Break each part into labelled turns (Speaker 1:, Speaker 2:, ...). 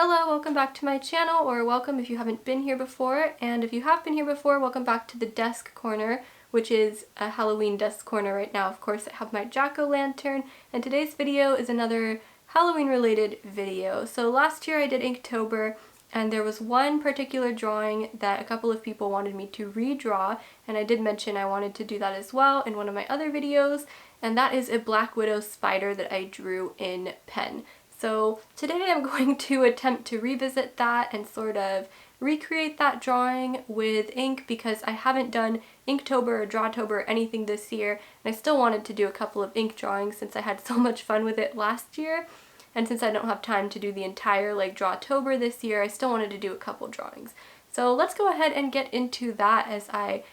Speaker 1: Hello, welcome back to my channel, or welcome if you haven't been here before, and if you have been here before, welcome back to the desk corner, which is a Halloween desk corner right now. Of course, I have my jack-o'-lantern, and today's video is another Halloween related video. So last year I did Inktober, and there was one particular drawing that a couple of people wanted me to redraw, and I did mention I wanted to do that as well in one of my other videos, and that is a black widow spider that I drew in pen. So today I'm going to attempt to revisit that and sort of recreate that drawing with ink because I haven't done Inktober or Drawtober or anything this year, and I still wanted to do a couple of ink drawings since I had so much fun with it last year, and since I don't have time to do the entire Drawtober this year, I still wanted to do a couple drawings. So let's go ahead and get into that as I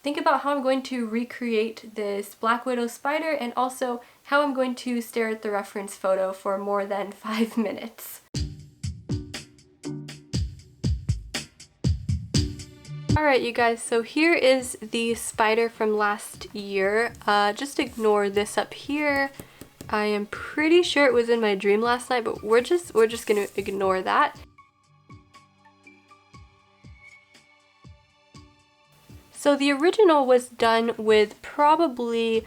Speaker 1: think about how I'm going to recreate this Black Widow spider and also how I'm going to stare at the reference photo for more than 5 minutes. Alright you guys, so here is the spider from last year. Just ignore this up here. I am pretty sure it was in my dream last night, but we're just gonna ignore that. So the original was done with probably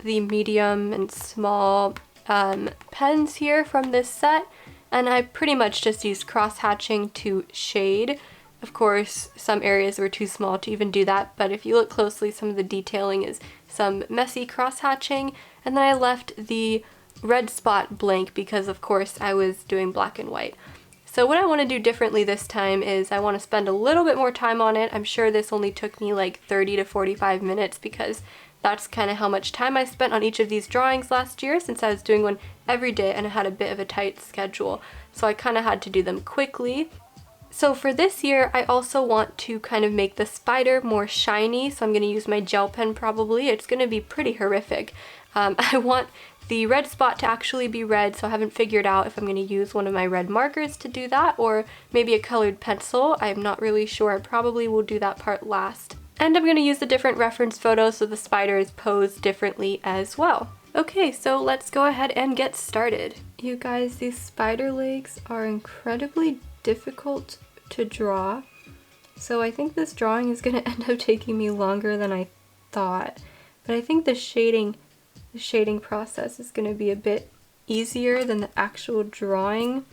Speaker 1: the medium and small pens here from this set, and I pretty much just used cross-hatching to shade. Of course, some areas were too small to even do that, but if you look closely, some of the detailing is some messy cross-hatching, and then I left the red spot blank because of course I was doing black and white. So what I want to do differently this time is I want to spend a little bit more time on it. I'm sure this only took me like 30 to 45 minutes because that's kind of how much time I spent on each of these drawings last year since I was doing one every day and I had a bit of a tight schedule. So I kind of had to do them quickly. So for this year, I also want to kind of make the spider more shiny, so I'm going to use my gel pen probably. It's going to be pretty horrific. I want the red spot to actually be red, so I haven't figured out if I'm going to use one of my red markers to do that or maybe a colored pencil. I'm not really sure. I probably will do that part last. And I'm going to use a different reference photo so the spider is posed differently as well. Okay, so let's go ahead and get started. You guys, these spider legs are incredibly difficult to draw, so I think this drawing is going to end up taking me longer than I thought, but I think the shading process is going to be a bit easier than the actual drawing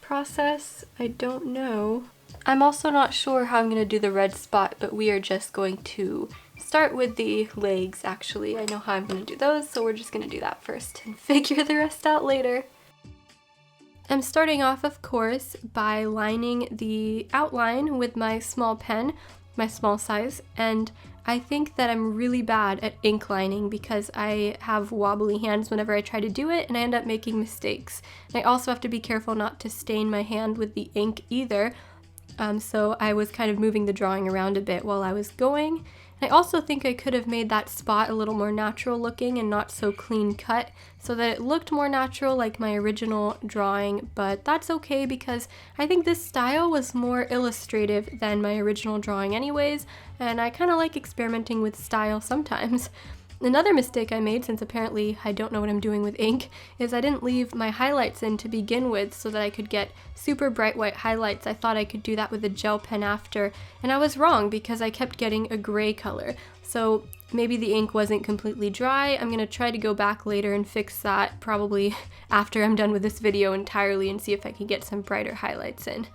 Speaker 1: process. I don't know. I'm also not sure how I'm going to do the red spot, but we are just going to start with the legs. Actually, I know how I'm going to do those, so we're just going to do that first and figure the rest out later. I'm starting off, of course, by lining the outline with my small pen, my small size, and I think that I'm really bad at ink lining because I have wobbly hands whenever I try to do it and I end up making mistakes. And I also have to be careful not to stain my hand with the ink either, so I was kind of moving the drawing around a bit while I was going. I also think I could have made that spot a little more natural looking and not so clean cut so that it looked more natural like my original drawing, but that's okay because I think this style was more illustrative than my original drawing anyways, and I kind of like experimenting with style sometimes. Another mistake I made, since apparently I don't know what I'm doing with ink, is I didn't leave my highlights in to begin with so that I could get super bright white highlights. I thought I could do that with a gel pen after, and I was wrong because I kept getting a gray color. So maybe the ink wasn't completely dry. I'm going to try to go back later and fix that probably after I'm done with this video entirely and see if I can get some brighter highlights in.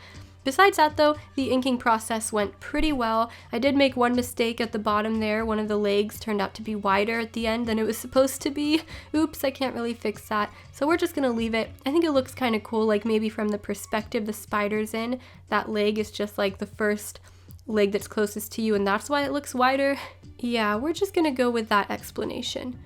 Speaker 1: Besides that though, the inking process went pretty well. I did make one mistake at the bottom there. One of the legs turned out to be wider at the end than it was supposed to be. Oops, I can't really fix that. So we're just gonna leave it. I think it looks kind of cool, like maybe from the perspective the spider's in, that leg is just like the first leg that's closest to you and that's why it looks wider. Yeah, we're just gonna go with that explanation.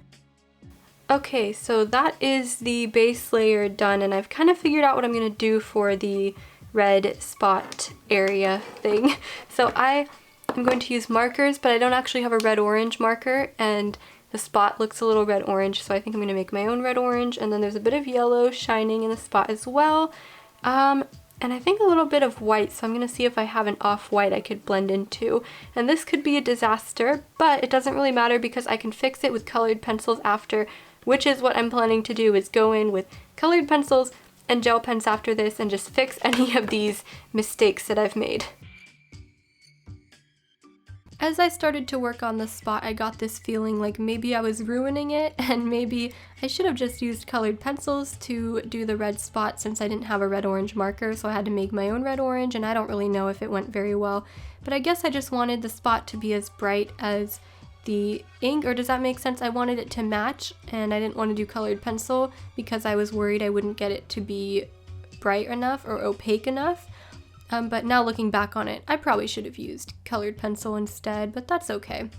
Speaker 1: Okay, so that is the base layer done, and I've kind of figured out what I'm gonna do for the red spot area thing. So I am going to use markers, but I don't actually have a red-orange marker, and the spot looks a little red-orange, so I think I'm going to make my own red-orange, and then there's a bit of yellow shining in the spot as well, and I think a little bit of white, so I'm going to see if I have an off-white I could blend into. And this could be a disaster, but it doesn't really matter because I can fix it with colored pencils after, which is what I'm planning to do, is go in with colored pencils and gel pens after this and just fix any of these mistakes that I've made. As I started to work on the spot, I got this feeling like maybe I was ruining it, and maybe I should have just used colored pencils to do the red spot since I didn't have a red-orange marker, so I had to make my own red-orange, and I don't really know if it went very well. But I guess I just wanted the spot to be as bright as the ink, or does that make sense? I wanted it to match, and I didn't want to do colored pencil because I was worried I wouldn't get it to be bright enough or opaque enough. But now looking back on it, I probably should have used colored pencil instead, but that's okay.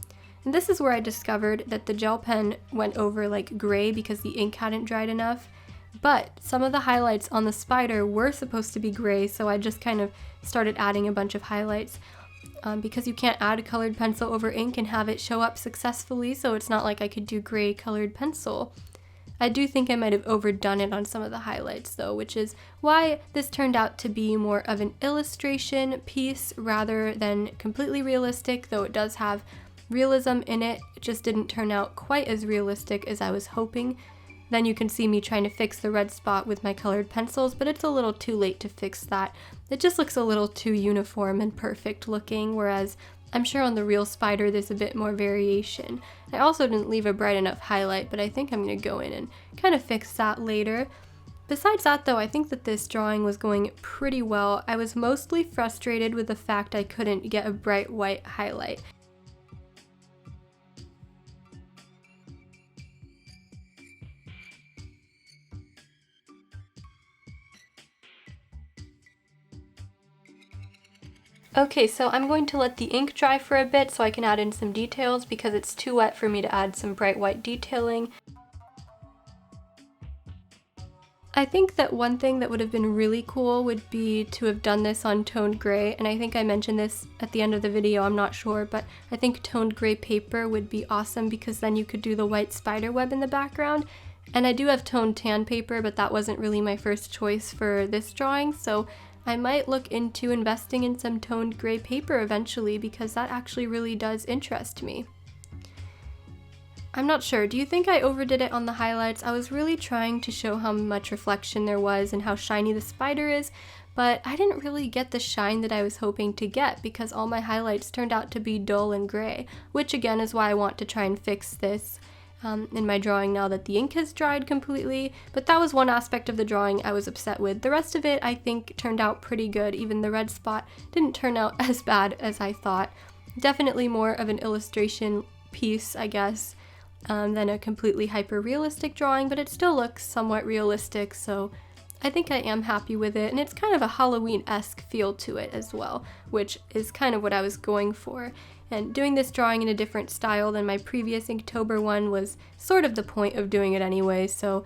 Speaker 1: And this is where I discovered that the gel pen went over like gray because the ink hadn't dried enough. But some of the highlights on the spider were supposed to be gray, so I just kind of started adding a bunch of highlights. Because you can't add a colored pencil over ink and have it show up successfully, so it's not like I could do gray colored pencil. I do think I might have overdone it on some of the highlights though, which is why this turned out to be more of an illustration piece rather than completely realistic, though it does have realism in it. It just didn't turn out quite as realistic as I was hoping. Then you can see me trying to fix the red spot with my colored pencils, but it's a little too late to fix that. It just looks a little too uniform and perfect looking, whereas I'm sure on the real spider there's a bit more variation. I also didn't leave a bright enough highlight, but I think I'm going to go in and kind of fix that later. Besides that though, I think that this drawing was going pretty well. I was mostly frustrated with the fact I couldn't get a bright white highlight. Okay, so I'm going to let the ink dry for a bit so I can add in some details because it's too wet for me to add some bright white detailing. I think that one thing that would have been really cool would be to have done this on toned gray, and I think I mentioned this at the end of the video, I'm not sure, but I think toned gray paper would be awesome because then you could do the white spider web in the background. And I do have toned tan paper, but that wasn't really my first choice for this drawing, so I might look into investing in some toned gray paper eventually because that actually really does interest me. I'm not sure, do you think I overdid it on the highlights? I was really trying to show how much reflection there was and how shiny the spider is, but I didn't really get the shine that I was hoping to get because all my highlights turned out to be dull and gray, which again is why I want to try and fix this in my drawing now that the ink has dried completely, but that was one aspect of the drawing I was upset with. The rest of it I think turned out pretty good. Even the red spot didn't turn out as bad as I thought. Definitely more of an illustration piece, I guess, than a completely hyper-realistic drawing, but it still looks somewhat realistic, so I think I am happy with it, and it's kind of a Halloween-esque feel to it as well, which is kind of what I was going for. And doing this drawing in a different style than my previous Inktober one was sort of the point of doing it anyway, so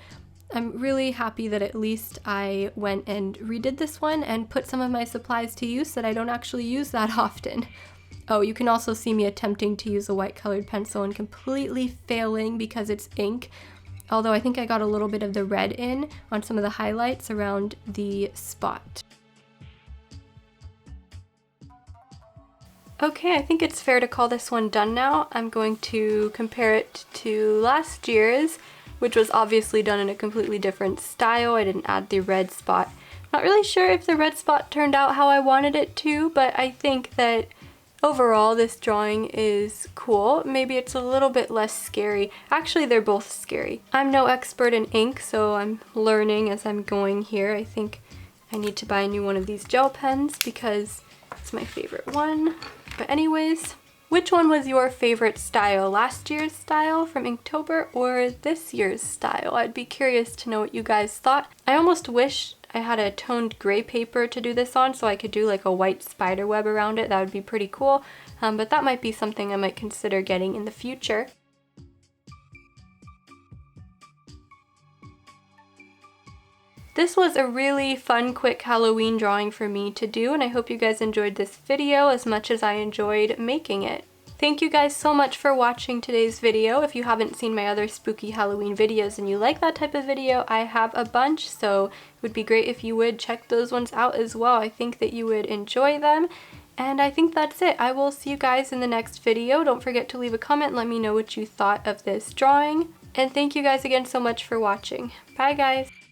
Speaker 1: I'm really happy that at least I went and redid this one and put some of my supplies to use that I don't actually use that often. Oh, you can also see me attempting to use a white colored pencil and completely failing because it's ink, although I think I got a little bit of the red in on some of the highlights around the spot. Okay, I think it's fair to call this one done now. I'm going to compare it to last year's, which was obviously done in a completely different style. I didn't add the red spot. Not really sure if the red spot turned out how I wanted it to, but I think that overall this drawing is cool. Maybe it's a little bit less scary. Actually, they're both scary. I'm no expert in ink, so I'm learning as I'm going here. I think I need to buy a new one of these gel pens because it's my favorite one. But anyways, which one was your favorite style? Last year's style from Inktober or this year's style? I'd be curious to know what you guys thought. I almost wish I had a toned gray paper to do this on so I could do like a white spider web around it. That would be pretty cool, but that might be something I might consider getting in the future. This was a really fun, quick Halloween drawing for me to do, and I hope you guys enjoyed this video as much as I enjoyed making it. Thank you guys so much for watching today's video. If you haven't seen my other spooky Halloween videos and you like that type of video, I have a bunch, so it would be great if you would check those ones out as well. I think that you would enjoy them. And I think that's it. I will see you guys in the next video. Don't forget to leave a comment and let me know what you thought of this drawing. And thank you guys again so much for watching. Bye guys!